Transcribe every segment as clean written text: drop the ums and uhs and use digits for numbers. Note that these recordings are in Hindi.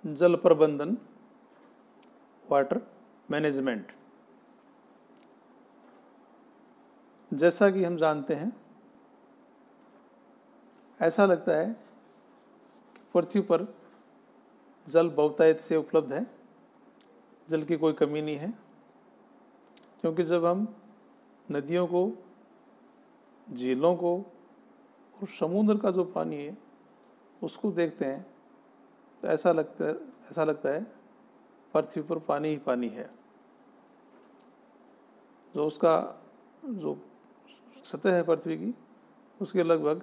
जल प्रबंधन, वाटर मैनेजमेंट। जैसा कि हम जानते हैं, ऐसा लगता है कि पृथ्वी पर जल बहुतायत से उपलब्ध है, जल की कोई कमी नहीं है। क्योंकि जब हम नदियों को, झीलों को और समुद्र का जो पानी है उसको देखते हैं तो ऐसा लगता है पृथ्वी पर पानी ही पानी है। जो उसका जो सतह है पृथ्वी की, उसके लगभग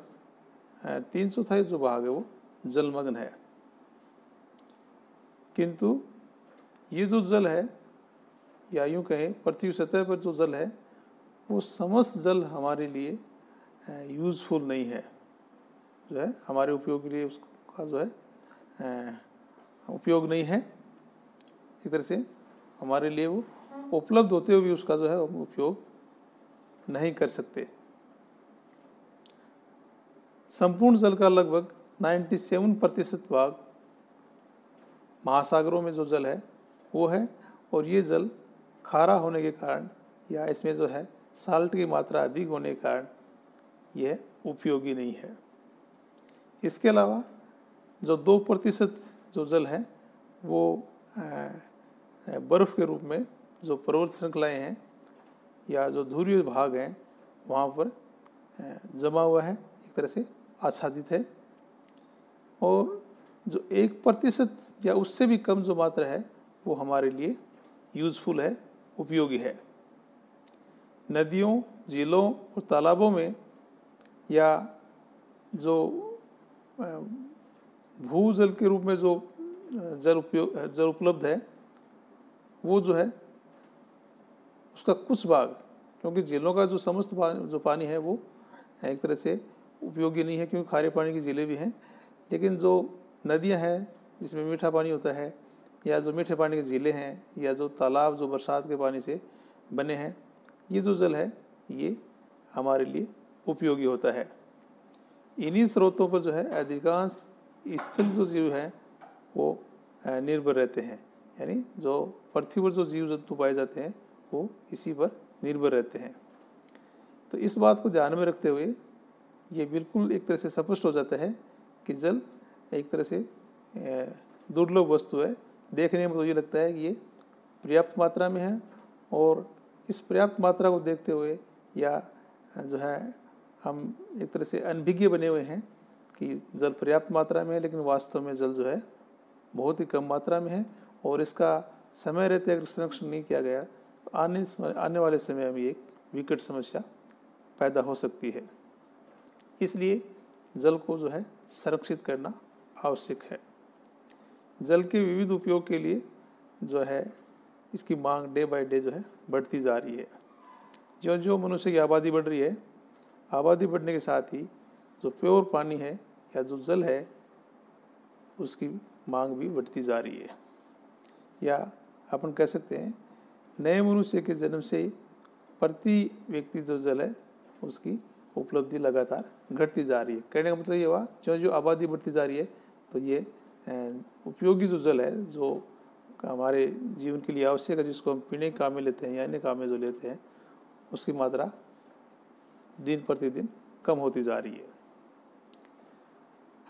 3/4 जो भाग है वो जलमग्न है। किंतु ये जो जल है, या यूँ कहें पृथ्वी सतह पर जो जल है, वो समस्त जल हमारे लिए यूज़फुल नहीं है। जो है हमारे उपयोग के लिए उसका जो है उपयोग नहीं है। एक तरह से हमारे लिए वो उपलब्ध होते हुए भी उसका जो है उपयोग नहीं कर सकते। संपूर्ण जल का लगभग 97% भाग महासागरों में जो जल है वो है, और ये जल खारा होने के कारण या इसमें जो है साल्ट की मात्रा अधिक होने के कारण यह उपयोगी नहीं है। इसके अलावा जो 2% जो जल है वो बर्फ़ के रूप में जो पर्वत श्रृंखलाएँ हैं या जो ध्रुवीय भाग हैं वहाँ पर जमा हुआ है, एक तरह से आच्छादित है। और जो 1% या उससे भी कम जो मात्रा है वो हमारे लिए यूज़फुल है, उपयोगी है। नदियों, झीलों और तालाबों में या जो भूजल के रूप में जो जल उपलब्ध है वो जो है उसका कुछ भाग, क्योंकि झीलों का जो समस्त जो पानी है वो एक तरह से उपयोगी नहीं है, क्योंकि खारे पानी की झीलें भी हैं। लेकिन जो नदियां हैं जिसमें मीठा पानी होता है, या जो मीठे पानी की झीलें हैं, या जो तालाब जो बरसात के पानी से बने हैं, ये जो जल है ये हमारे लिए उपयोगी होता है। इन्हीं स्रोतों पर जो है अधिकांश स्थल जो जीव हैं वो निर्भर रहते हैं। यानी जो पृथ्वी पर जो जीव जंतु पाए जाते हैं वो इसी पर निर्भर रहते हैं। तो इस बात को ध्यान में रखते हुए ये बिल्कुल एक तरह से स्पष्ट हो जाता है कि जल एक तरह से दुर्लभ वस्तु है। देखने में तो ये लगता है कि ये पर्याप्त मात्रा में है, और इस पर्याप्त मात्रा को देखते हुए या जो है हम एक तरह से अनभिज्ञ बने हुए हैं कि जल पर्याप्त मात्रा में है, लेकिन वास्तव में जल जो है बहुत ही कम मात्रा में है, और इसका समय रहते अगर संरक्षण नहीं किया गया तो आने वाले समय में एक विकट समस्या पैदा हो सकती है। इसलिए जल को जो है संरक्षित करना आवश्यक है। जल के विविध उपयोग के लिए जो है इसकी मांग डे बाय डे जो है बढ़ती जा रही है। जो जो मनुष्य की आबादी बढ़ रही है, आबादी बढ़ने के साथ ही जो प्योर पानी है या जो जल है उसकी मांग भी बढ़ती जा रही है। या अपन कह सकते हैं नए मनुष्य के जन्म से ही प्रति व्यक्ति जो जल है उसकी उपलब्धि लगातार घटती जा रही है। कहने का मतलब ये हुआ जो जो आबादी बढ़ती जा रही है तो ये उपयोगी जो जल है जो हमारे जीवन के लिए आवश्यक है, जिसको हम पीने के काम में लेते हैं या अन्य काम में जो लेते हैं, उसकी मात्रा दिन प्रतिदिन कम होती जा रही है।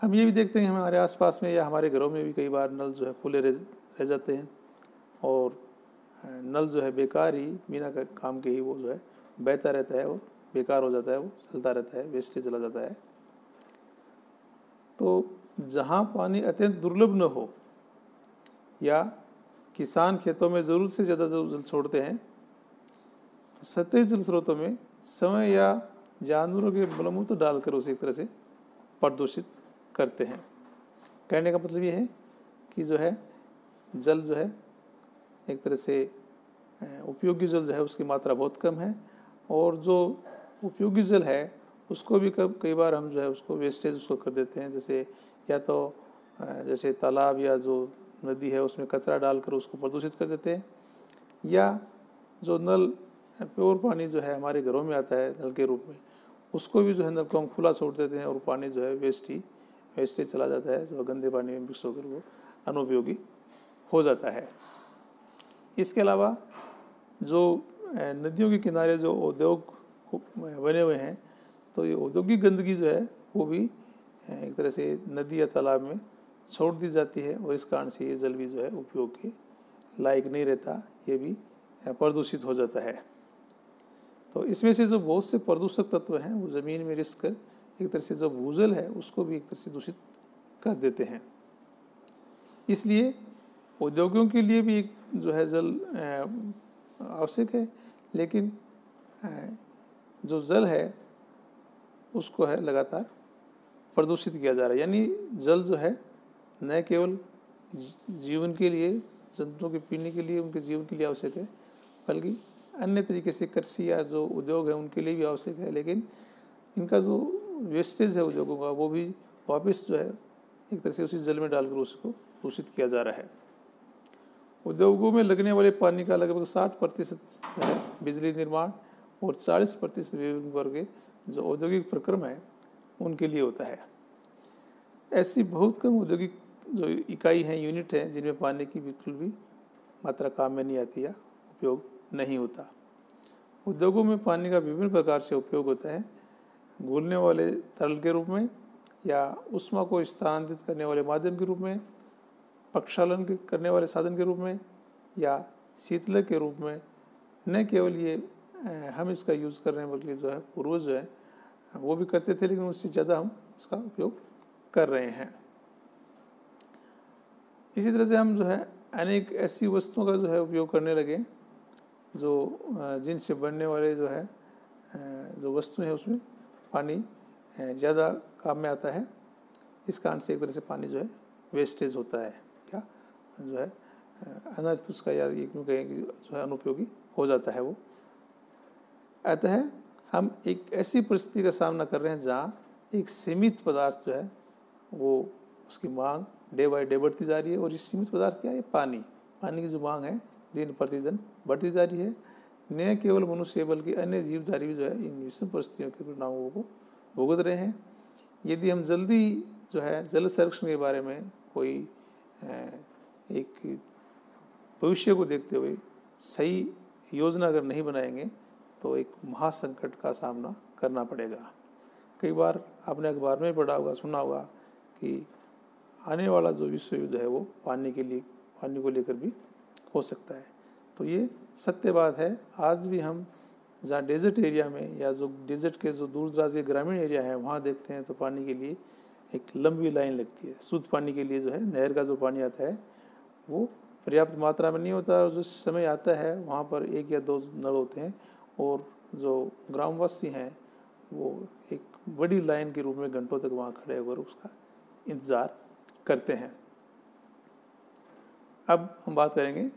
हम ये भी देखते हैं हमारे आसपास में या हमारे घरों में भी कई बार नल जो है खुले रह जाते हैं, और नल जो है बेकार ही बिना काम के ही वो जो है बहता रहता है और बेकार हो जाता है, वो चलता रहता है, वेस्टेज चला जाता है। तो जहाँ पानी अत्यंत दुर्लभ न हो या किसान खेतों में ज़रूरत से ज़्यादा जल छोड़ते हैं तो सतही जल स्रोतों में समय या जानवरों के मलमूत्र डालकर उसे एक तरह से प्रदूषित करते हैं। कहने का मतलब ये है कि जो है जल जो है एक तरह से उपयोगी जल जो है उसकी मात्रा बहुत कम है, और जो उपयोगी जल है उसको भी कई बार हम जो है उसको वेस्टेज उसको कर देते हैं। जैसे या तो जैसे तालाब या जो नदी है उसमें कचरा डालकर उसको प्रदूषित कर देते हैं, या जो नल प्योर पानी जो है हमारे घरों में आता है नल के रूप में, उसको भी जो है नल को हम खुला छोड़ देते हैं और पानी जो है वेस्ट ही वेस्टेज चला जाता है, जो गंदे पानी में मिक्स होकर वो अनुपयोगी हो जाता है। इसके अलावा जो नदियों के किनारे जो उद्योग बने हुए हैं, तो ये औद्योगिक गंदगी जो है वो भी एक तरह से नदी या तालाब में छोड़ दी जाती है, और इस कारण से ये जल भी जो है उपयोग के लायक नहीं रहता, ये भी प्रदूषित हो जाता है। तो इसमें से जो बहुत से प्रदूषक तत्व हैं वो ज़मीन में रिस कर एक तरह से जो भूजल है उसको भी एक तरह से दूषित कर देते हैं। इसलिए उद्योगों के लिए भी जो है जल आवश्यक है, लेकिन जो जल है उसको है लगातार प्रदूषित किया जा रहा है। यानी जल जो है न केवल जीवन के लिए, जंतुओं के पीने के लिए, उनके जीवन के लिए आवश्यक है, बल्कि अन्य तरीके से कृषि या जो उद्योग है उनके लिए भी आवश्यक है। लेकिन इनका जो वेस्टेज है उद्योगों का, वो भी वापस जो है एक तरह से उसी जल में डालकर उसको दूषित किया जा रहा है। उद्योगों में लगने वाले पानी का लगभग 60% है बिजली निर्माण और 40% विभिन्न वर्ग के जो औद्योगिक प्रक्रम है उनके लिए होता है। ऐसी बहुत कम औद्योगिक जो इकाई हैं, यूनिट हैं, जिनमें पानी की बिल्कुल भी मात्रा काम में नहीं आती या उपयोग नहीं होता। उद्योगों में पानी का विभिन्न प्रकार से उपयोग होता है, घुलने वाले तरल के रूप में, या ऊष्मा को स्थानांतरित करने वाले माध्यम के रूप में, प्रक्षालन करने वाले साधन के रूप में, या शीतलक के रूप में। न केवल ये हम इसका यूज़ कर रहे हैं, बल्कि जो है पूर्वज जो है वो भी करते थे, लेकिन उससे ज़्यादा हम इसका उपयोग कर रहे हैं। इसी तरह से हम जो है अनेक ऐसी वस्तुओं का जो है उपयोग करने लगे जो जिनसे बनने वाले जो है जो वस्तु है उसमें पानी ज़्यादा काम में आता है। इस कारण से एक तरह से पानी जो है वेस्टेज होता है, या जो है अनर्थ उसका, या ये क्यों कहें कि जो है अनुपयोगी हो जाता है वो। अतः हम एक ऐसी परिस्थिति का सामना कर रहे हैं जहाँ एक सीमित पदार्थ जो है वो उसकी मांग डे बाय डे बढ़ती जा रही है। और इस सीमित पदार्थ क्या है? पानी की जो मांग है दिन प्रतिदिन बढ़ती जा रही है। न केवल मनुष्य बल्कि अन्य जीवधारी भी जो है इन विषम परिस्थितियों के परिणामों को भुगत रहे हैं। यदि हम जल्दी जो है जल संरक्षण के बारे में कोई एक भविष्य को देखते हुए सही योजना अगर नहीं बनाएंगे तो एक महासंकट का सामना करना पड़ेगा। कई बार आपने अखबार में पढ़ा होगा, सुना होगा कि आने वाला जो विश्व युद्ध है वो पानी को लेकर भी हो सकता है। तो ये सत्य बात है। आज भी हम जहाँ डेजर्ट एरिया में, या जो डेजर्ट के जो दूर दराज के ग्रामीण एरिया है, वहाँ देखते हैं तो पानी के लिए एक लंबी लाइन लगती है। शुद्ध पानी के लिए जो है नहर का जो पानी आता है वो पर्याप्त मात्रा में नहीं होता, और जो समय आता है वहाँ पर 1 या 2 नल होते हैं, और जो ग्रामवासी हैं वो एक बड़ी लाइन के रूप में घंटों तक वहाँ खड़े होकर उसका इंतज़ार करते हैं। अब हम बात करेंगे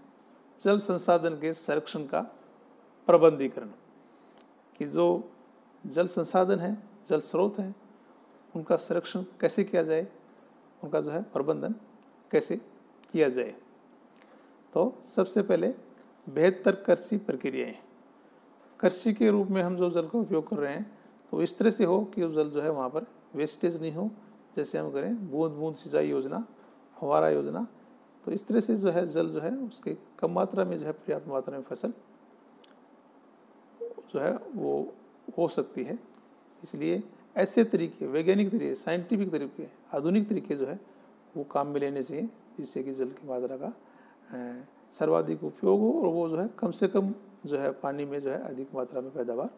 जल संसाधन के संरक्षण का प्रबंधीकरण, कि जो जल संसाधन है, जल स्रोत हैं, उनका संरक्षण कैसे किया जाए, उनका जो है प्रबंधन कैसे किया जाए। तो सबसे पहले बेहतर कृषि प्रक्रियाएं। कृषि के रूप में हम जो जल का उपयोग कर रहे हैं तो इस तरह से हो कि जल जो है वहाँ पर वेस्टेज नहीं हो। जैसे हम करें बूंद बूंद सिंचाई योजना, फव्वारा योजना, तो इस तरह से जो है जल जो है उसके कम मात्रा में जो है पर्याप्त मात्रा में फसल जो है वो हो सकती है। इसलिए ऐसे तरीके, वैज्ञानिक तरीके, साइंटिफिक तरीके, आधुनिक तरीके जो है वो काम में लेने चाहिए, जिससे कि जल की मात्रा का सर्वाधिक उपयोग हो और वो जो है कम से कम जो है पानी में जो है अधिक मात्रा में पैदावार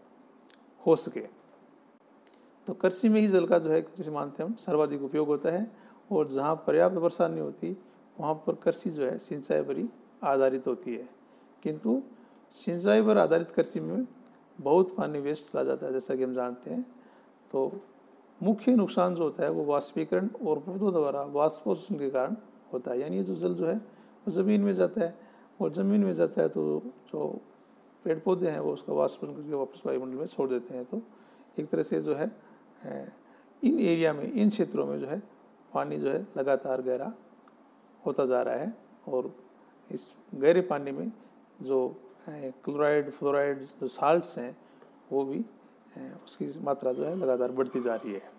हो सके। तो कृषि में ही जल का जो है एक तरह से मानते हैं हम सर्वाधिक उपयोग होता है। और जहाँ पर्याप्त वर्षा नहीं होती वहाँ पर कृषि जो है सिंचाई पर ही आधारित होती है। किंतु सिंचाई पर आधारित कृषि में बहुत पानी वेस्ट चला जाता है, जैसा कि हम जानते हैं। तो मुख्य नुकसान जो होता है वो वाष्पीकरण और पौधों द्वारा वाष्पोत्सर्जन के कारण होता है। यानी ये जो जल जो है वो ज़मीन में जाता है, और ज़मीन में जाता है तो जो पेड़ पौधे हैं वो उसका वाष्पन करके वापस वायुमंडल में छोड़ देते हैं। तो एक तरह से जो है इन एरिया में, इन क्षेत्रों में जो है पानी जो है लगातार गहरा होता जा रहा है, और इस गहरे पानी में जो क्लोराइड, फ्लोराइड, जो साल्ट्स हैं वो भी उसकी मात्रा जो है लगातार बढ़ती जा रही है।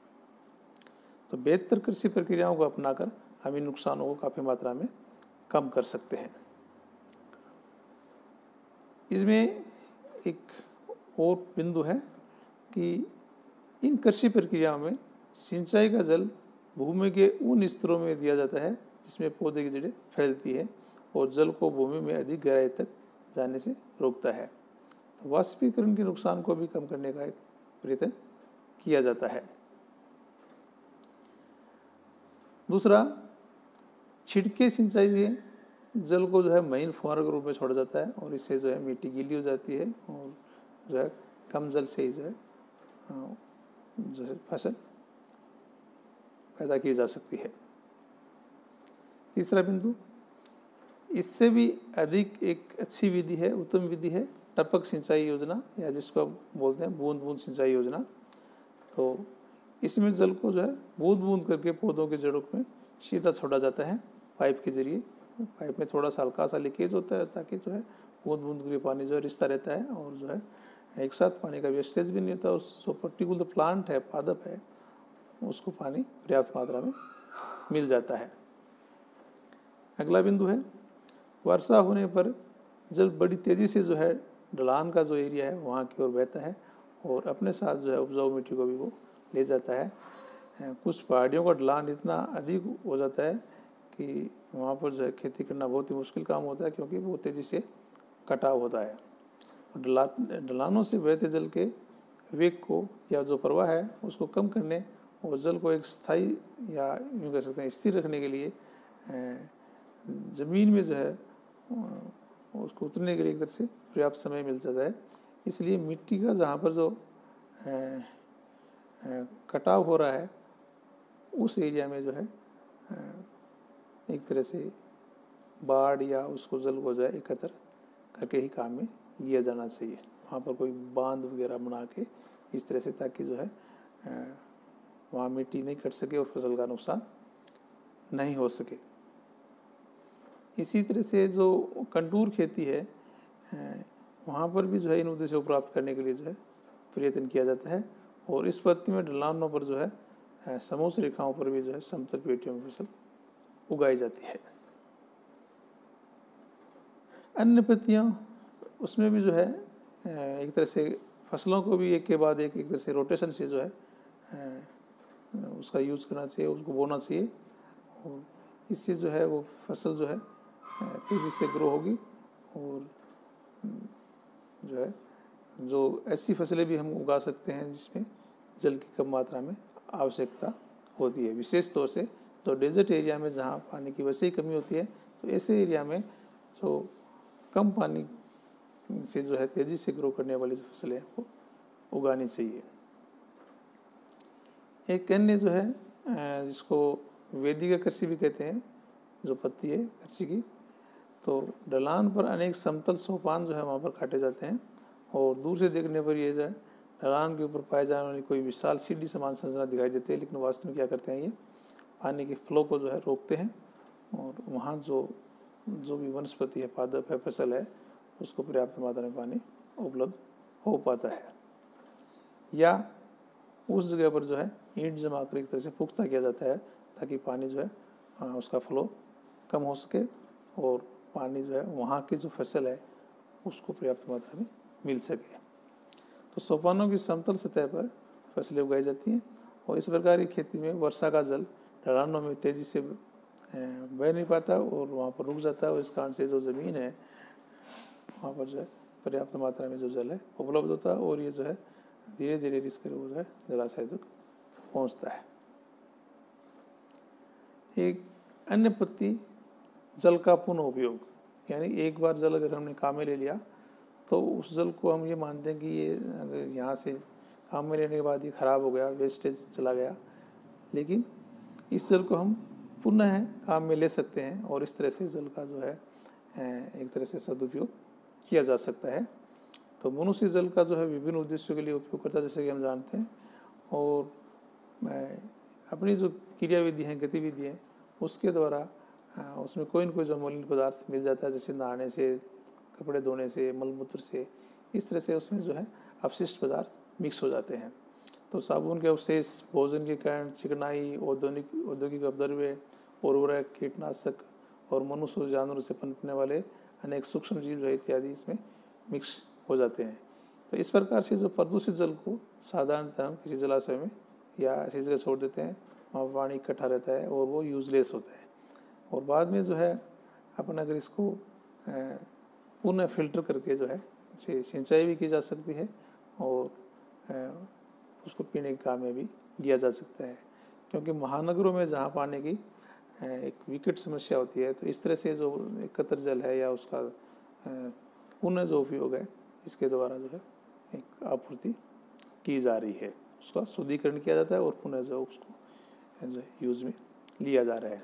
तो बेहतर कृषि प्रक्रियाओं को अपनाकर हम इन नुकसानों को काफ़ी मात्रा में कम कर सकते हैं। इसमें एक और बिंदु है कि इन कृषि प्रक्रियाओं में सिंचाई का जल भूमि के उन स्तरों में दिया जाता है जिसमें पौधे की जड़ें फैलती है और जल को भूमि में अधिक गहराई तक जाने से रोकता है। तो वाष्पीकरण के नुकसान को भी कम करने का एक प्रयत्न किया जाता है। दूसरा, छिड़के सिंचाई से जल को जो है महीन फुहारों के रूप में छोड़ा जाता है और इससे जो है मिट्टी गीली हो जाती है और जो है कम जल से ही जो है फसल पैदा की जा सकती है। तीसरा बिंदु, इससे भी अधिक एक अच्छी विधि है, उत्तम विधि है टपक सिंचाई योजना, या जिसको हम बोलते हैं बूंद बूंद सिंचाई योजना। तो इसमें जल को जो है बूंद बूंद करके पौधों के जड़ों में सीधा छोड़ा जाता है पाइप के जरिए। पाइप में थोड़ा सा हल्का सा लीकेज होता है ताकि जो है बूंद बूंद करके पानी जो है रिसता रहता है और जो है एक साथ पानी का वेस्टेज भी नहीं होता और जो पर्टिकुलर प्लांट है, पादप है, उसको पानी पर्याप्त मात्रा में मिल जाता है। अगला बिंदु है, वर्षा होने पर जल बड़ी तेज़ी से जो है ढलान का जो एरिया है वहाँ की ओर बहता है और अपने साथ जो है उपजाऊ मिट्टी को भी वो ले जाता है। कुछ पहाड़ियों का ढलान इतना अधिक हो जाता है कि वहाँ पर जो है खेती करना बहुत ही मुश्किल काम होता है क्योंकि बहुत तेज़ी से कटाव होता है। ढलानों से बहते जल के वेग को या जो प्रवाह है उसको कम करने और जल को एक स्थायी या यूँ कह सकते हैं स्थिर रखने के लिए ज़मीन में जो है उसको उतरने के लिए एक तरह से पर्याप्त समय मिल जाता है। इसलिए मिट्टी का जहाँ पर जो कटाव हो रहा है उस एरिया में जो है एक तरह से बाढ़ या उसको जल को जो है एकत्र करके ही काम में लिया जाना चाहिए। वहाँ पर कोई बांध वगैरह बना के इस तरह से, ताकि जो है वहाँ मिट्टी नहीं कट सके और फसल का नुकसान नहीं हो सके। इसी तरह से जो कंटूर खेती है वहाँ पर भी जो है इन उद्देश्यों को प्राप्त करने के लिए जो है प्रयत्न किया जाता है और इस पद्धति में ढलानों पर जो है समोच्च रेखाओं पर भी जो है समतल पेटियों में फसल उगाई जाती है। अन्य पत्तियाँ उसमें भी जो है एक तरह से फसलों को भी एक के बाद एक तरह से रोटेशन से जो है उसका यूज़ करना चाहिए, उसको बोना चाहिए और इससे जो है वो फसल जो है तेज़ी से ग्रो होगी और जो है जो ऐसी फसलें भी हम उगा सकते हैं जिसमें जल की कम मात्रा में आवश्यकता होती है। विशेष तौर से जो डेजर्ट एरिया में जहाँ पानी की वैसे ही कमी होती है, तो ऐसे एरिया में जो कम पानी से जो है तेज़ी से ग्रो करने वाली जो फसलें वो उगानी चाहिए। एक अन्य जो है जिसको वेदिक कृषि भी कहते हैं, जो पत्ती है कृषि की, तो ढलान पर अनेक समतल सोपान जो है वहाँ पर काटे जाते हैं और दूर से देखने पर ये जो है ढलान के ऊपर पाए जाने वाली कोई विशाल सीढ़ी समान संरचना दिखाई देती है, लेकिन वास्तव में क्या करते हैं, ये पानी के फ्लो को जो है रोकते हैं और वहाँ जो भी वनस्पति है, पादप है, फसल है, उसको पर्याप्त मात्रा में पानी उपलब्ध हो पाता है। या उस जगह पर जो है ईंट जमा कर एक तरह से पुख्ता किया जाता है ताकि पानी जो है उसका फ्लो कम हो सके और पानी जो है वहाँ की जो फसल है उसको पर्याप्त मात्रा में मिल सके। तो सोपानों की समतल सतह पर फसलें उगाई जाती हैं और इस प्रकार की खेती में वर्षा का जल ढलानों में तेज़ी से बह नहीं पाता और वहाँ पर रुक जाता है और इस कारण से जो ज़मीन है वहाँ पर जो है पर्याप्त मात्रा में जो जल है उपलब्ध होता है और ये जो है धीरे धीरे रिस कर वो जो है जलाशय तक पहुँचता है। एक अन्य पत्ती जल का पुनः उपयोग, यानी एक बार जल अगर हमने काम में ले लिया तो उस जल को हम ये मानते हैं कि ये अगर यहाँ से काम में लेने के बाद ये ख़राब हो गया, वेस्टेज चला गया, लेकिन इस जल को हम पुनः काम में ले सकते हैं और इस तरह से जल का जो है एक तरह से सदुपयोग किया जा सकता है। तो मनुष्य जल का जो है विभिन्न उद्देश्यों के लिए उपयोग करता है, जैसे कि हम जानते हैं, और अपनी जो क्रियाविधि हैं, गतिविधि हैं, उसके द्वारा उसमें कोई न कोई जो मलिन पदार्थ मिल जाता है, जैसे नहाने से, कपड़े धोने से, मलमूत्र से, इस तरह से उसमें जो है अपशिष्ट पदार्थ मिक्स हो जाते हैं। तो साबुन के अवशेष, भोजन के कारण चिकनाई, औद्योगिक अपद्रव्य, उर्वरक, कीटनाशक और मनुष्य और जानवरों से पनपने वाले अनेक सूक्ष्म जीव जो इत्यादि इसमें मिक्स हो जाते हैं। तो इस प्रकार से जो प्रदूषित जल को साधारणतः हम किसी जलाशय में या ऐसी जगह छोड़ देते हैं, वहाँ पानी इकट्ठा रहता है और वो यूजलेस होता है। और बाद में जो है अपन अगर इसको पुनः फिल्टर करके जो है सिंचाई भी की जा सकती है और उसको पीने के काम में भी लिया जा सकता है। क्योंकि महानगरों में जहाँ पानी की एक विकट समस्या होती है, तो इस तरह से जो एकत्र जल है या उसका पुनः जो उपयोग है, इसके द्वारा जो है एक आपूर्ति की जा रही है, उसका शुद्धिकरण किया जाता है और पुनः जो उसको जो यूज में लिया जा रहा है।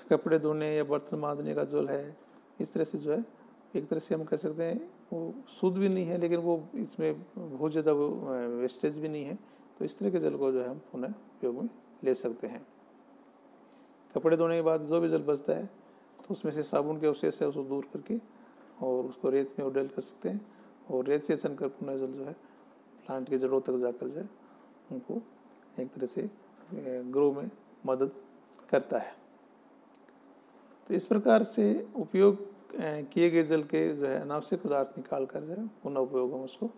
कपड़े धोने या बर्तन मांजने का जल है, इस तरह से जो है एक तरह से हम कह सकते हैं वो शुद्ध भी नहीं है, लेकिन वो इसमें बहुत ज़्यादा वो वेस्टेज भी नहीं है। तो इस तरह के जल को जो है हम पुनः उपयोग में ले सकते हैं। कपड़े धोने के बाद जो भी जल बचता है, तो उसमें से साबुन के अवशेष है उसको दूर करके और उसको रेत में उडेल कर सकते हैं, और रेत से छनकर पुनः जल जो है प्लांट की जड़ों तक जाकर जो है उनको एक तरह से ग्रो में मदद करता है। तो इस प्रकार से उपयोग किए गए जल के जो है अनावश्यक पदार्थ निकाल कर जो है पुनः उपयोग हम उसको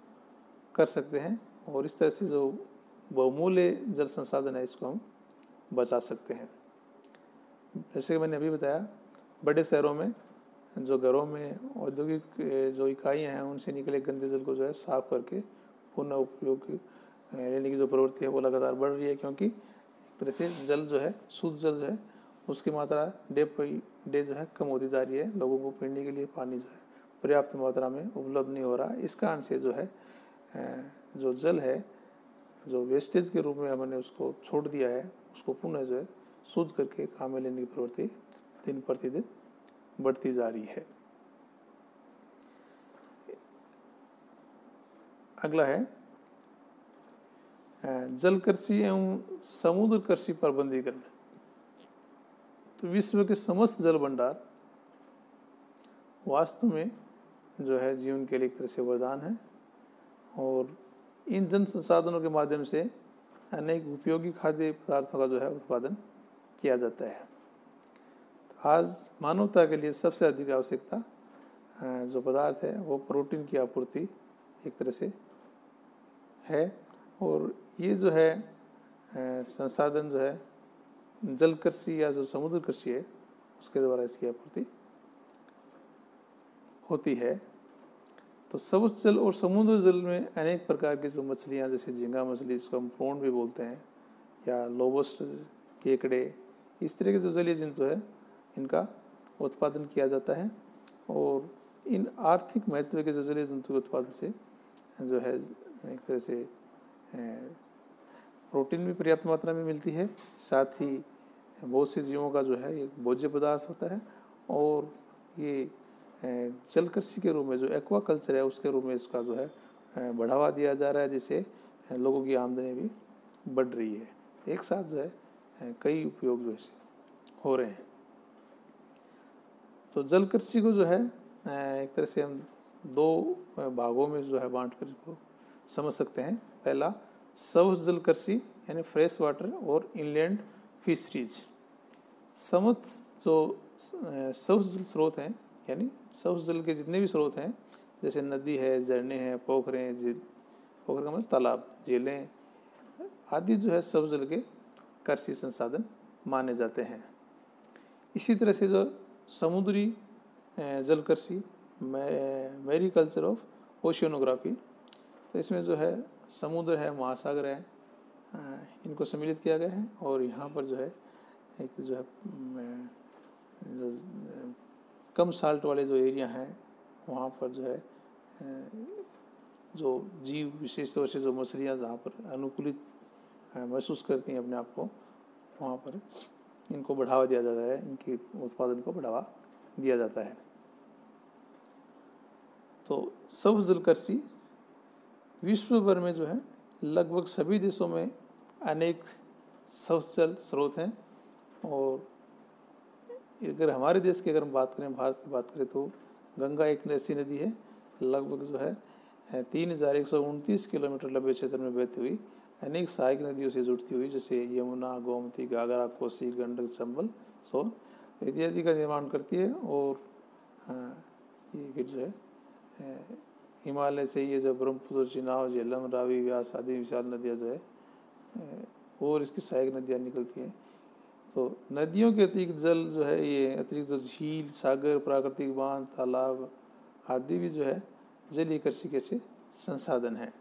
कर सकते हैं, और इस तरह से जो बहुमूल्य जल संसाधन है इसको हम बचा सकते हैं। जैसे कि मैंने अभी बताया, बड़े शहरों में जो घरों में औद्योगिक जो इकाइयाँ हैं उनसे निकले गंदे जल को जो है साफ करके पुनः उपयोग लेने की जो प्रवृत्ति है वो लगातार बढ़ रही है, क्योंकि एक तरह से जल जो है, शुद्ध जल जो है, उसकी मात्रा डे डे जो है कम होती जा रही है। लोगों को पीने के लिए पानी जो है पर्याप्त मात्रा में उपलब्ध नहीं हो रहा। इस कारण से जो है जो जल है, जो वेस्टेज के रूप में हमने उसको छोड़ दिया है, उसको पुनः जो है शुद्ध करके काम में लेने की प्रवृत्ति दिन प्रतिदिन बढ़ती जा रही है। अगला है जल कृषि एवं समुद्र कृषि प्रबंधीकरण। तो विश्व के समस्त जल भंडार वास्तव में जो है जीवन के लिए एक तरह से वरदान है, और इन जन संसाधनों के माध्यम से अनेक उपयोगी खाद्य पदार्थों का जो है उत्पादन किया जाता है। तो आज मानवता के लिए सबसे अधिक आवश्यकता जो पदार्थ है वो प्रोटीन की आपूर्ति एक तरह से है, और ये जो है संसाधन जो है जल कृषि या जो समुद्र कृषि है उसके द्वारा इसकी आपूर्ति होती है। तो समुद्र जल और समुद्र जल में अनेक प्रकार की जो मछलियाँ, जैसे झींगा मछली, इसको हम प्रॉन भी बोलते हैं, या लोबस्टर, केकड़े, इस तरह के जो जलीय जंतु है इनका उत्पादन किया जाता है, और इन आर्थिक महत्व के जो जलीय जंतु के उत्पादन से जो है एक तरह से प्रोटीन भी पर्याप्त मात्रा में मिलती है, साथ ही बहुत से जीवों का जो है एक भोज्य पदार्थ होता है, और ये जल कृषि के रूप में जो एक्वा कल्चर है उसके रूप में इसका जो है बढ़ावा दिया जा रहा है, जिससे लोगों की आमदनी भी बढ़ रही है। एक साथ जो है कई उपयोग जो है हो रहे हैं। तो जल कृषि को जो है एक तरह से हम दो भागों में जो है बांट कर इसको समझ सकते हैं। पहला सवस जल कृषि यानी फ्रेश वाटर और इनलैंड फिशरीज। समुद्र जो सवस जल स्रोत हैं, यानी सवस जल के जितने भी स्रोत हैं, जैसे नदी है, झरने हैं, पोखरें, झील, पोखर का मतलब तालाब, झीलें आदि जो है सवस जल के कृषि संसाधन माने जाते हैं। इसी तरह से जो समुद्री जल कृषि मैरीकल्चर ऑफ ओशियनोग्राफी, तो इसमें जो है समुद्र है, महासागर है, इनको सम्मिलित किया गया है, और यहाँ पर जो है एक जो है जो कम साल्ट वाले जो एरिया हैं वहाँ पर जो है जो जीव, विशेष तौर से जो मछलियाँ जहाँ पर अनुकूलित महसूस करती हैं अपने आप को, वहाँ पर इनको बढ़ावा दिया जाता है, इनके उत्पादन को बढ़ावा दिया जाता है। तो सवस जल कृषि विश्व भर में जो है लगभग सभी देशों में अनेक सवस जल स्रोत हैं, और अगर हमारे देश की अगर हम बात करें, भारत की बात करें, तो गंगा एक ऐसी नदी है लगभग जो है 3129 किलोमीटर लंबे क्षेत्र में बहती हुई अनेक सहायक नदियों से जुड़ती हुई, जैसे यमुना, गोमती, घाघरा, कोसी, गंडक, चंबल, सोन इत्यादि का निर्माण करती है। और ये फिर जो है हिमालय से ये जो ब्रह्मपुत्र, चिनाब, झेलम, रावी, व्यास आदि विशाल नदियाँ जो है और इसकी सहायक नदियाँ निकलती हैं। तो नदियों के अतिरिक्त जल जो है, ये अतिरिक्त जो झील, सागर, प्राकृतिक बांध, तालाब आदि भी जो है जलीय कृषि के संसाधन हैं।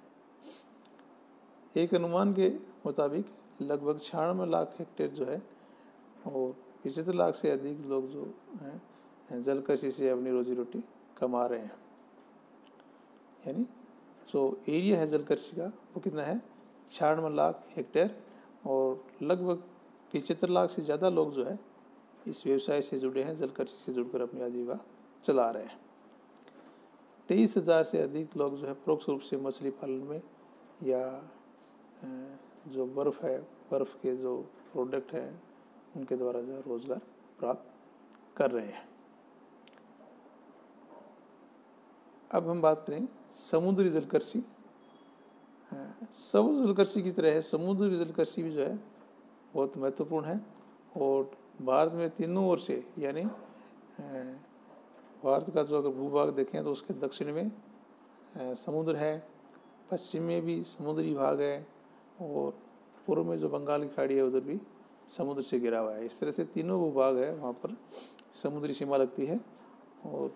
एक अनुमान के मुताबिक लगभग 96 लाख हेक्टेयर जो है और 75 लाख से अधिक लोग जो हैं जल कृषि से अपनी रोजी रोटी कमा रहे हैं। यानी जो एरिया है जल कृषि का वो कितना है, 96 लाख हेक्टेयर, और लगभग 75 लाख से ज़्यादा लोग जो है इस व्यवसाय से जुड़े हैं, जल कृषि से जुड़कर अपनी आजीविका चला रहे हैं। 23,000 से अधिक लोग जो है परोक्ष रूप से मछली पालन में या जो बर्फ़ है, बर्फ़ के जो प्रोडक्ट हैं उनके द्वारा जो रोज़गार प्राप्त कर रहे हैं। अब हम बात करें समुद्री जल कृषि। समुद्री जल कृषि की तरह है समुद्री जल कृषि भी जो है बहुत महत्वपूर्ण है। और भारत में तीनों ओर से, यानी भारत का जो अगर भूभाग देखें तो उसके दक्षिण में समुद्र है, पश्चिम में भी समुद्री भाग है, और पूर्व में जो बंगाल की खाड़ी है उधर भी समुद्र से घिरा हुआ है। इस तरह से तीनों भूभाग है, वहाँ पर समुद्री सीमा लगती है। और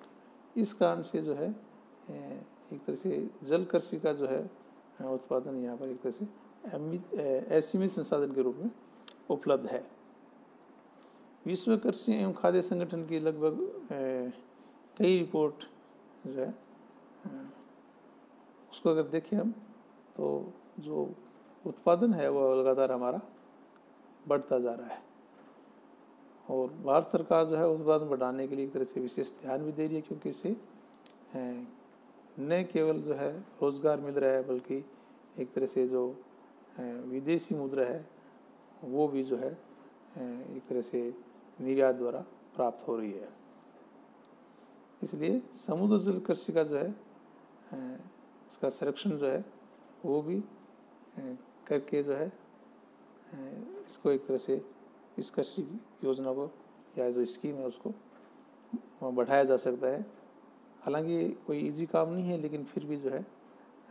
इस कारण से जो है एक तरह से जल कृषि का जो है उत्पादन यहाँ पर एक तरह से असीमित संसाधन के रूप में उपलब्ध है। विश्व कृषि एवं खाद्य संगठन की लगभग कई रिपोर्ट जो है उसको अगर देखें हम तो जो उत्पादन है वो लगातार हमारा बढ़ता जा रहा है। और भारत सरकार जो है उत्पादन बढ़ाने के लिए एक तरह से विशेष ध्यान भी दे रही है, क्योंकि इससे न केवल जो है रोज़गार मिल रहा है बल्कि एक तरह से जो विदेशी मुद्रा है वो भी जो है एक तरह से निर्यात द्वारा प्राप्त हो रही है। इसलिए समुद्र जल कृषि का जो है इसका संरक्षण जो है वो भी करके जो है इसको एक तरह से इस कृषि योजना को या जो स्कीम है उसको बढ़ाया जा सकता है। हालांकि कोई इजी काम नहीं है, लेकिन फिर भी जो है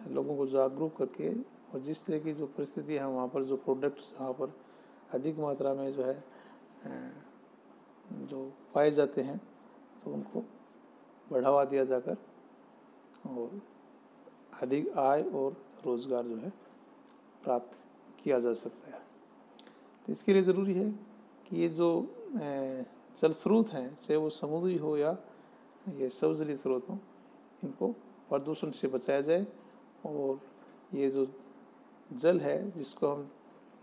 लोगों को जागरूक करके और जिस तरह की जो परिस्थिति है वहाँ पर जो प्रोडक्ट्स वहाँ पर अधिक मात्रा में जो है जो पाए जाते हैं तो उनको बढ़ावा दिया जाकर और अधिक आय और रोज़गार जो है प्राप्त किया जा सकता है। तो इसके लिए ज़रूरी है कि ये जो जल स्रोत हैं, चाहे वो समुद्री हो या ये सर्वजलीय स्रोत हों, इनको प्रदूषण से बचाया जाए। और ये जो जल है जिसको हम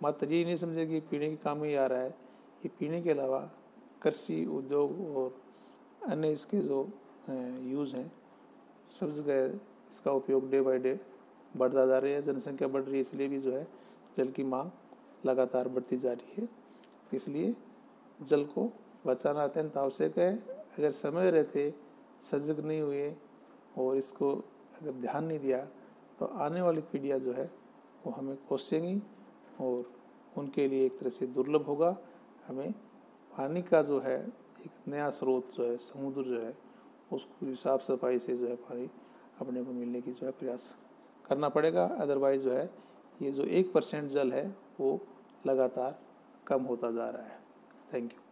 मात्र ये नहीं समझे कि पीने के काम में ही आ रहा है, ये पीने के अलावा कृषि, उद्योग और अन्य इसके जो यूज़ हैं सब जगह इसका उपयोग डे बाय डे बढ़ता जा रहा है। जनसंख्या बढ़ रही है, इसलिए भी जो है जल की मांग लगातार बढ़ती जा रही है। इसलिए जल को बचाना अत्यंत आवश्यक है। अगर समय रहते सजग नहीं हुए और इसको अगर ध्यान नहीं दिया तो आने वाली पीढ़ियाँ जो है वो हमें कोसेंगी और उनके लिए एक तरह से दुर्लभ होगा। हमें पानी का जो है एक नया स्रोत जो है समुद्र जो है उसको साफ सफाई से जो है पानी अपने को मिलने की जो है प्रयास करना पड़ेगा। अदरवाइज़ जो है ये जो 1% जल है वो लगातार कम होता जा रहा है। Thank you.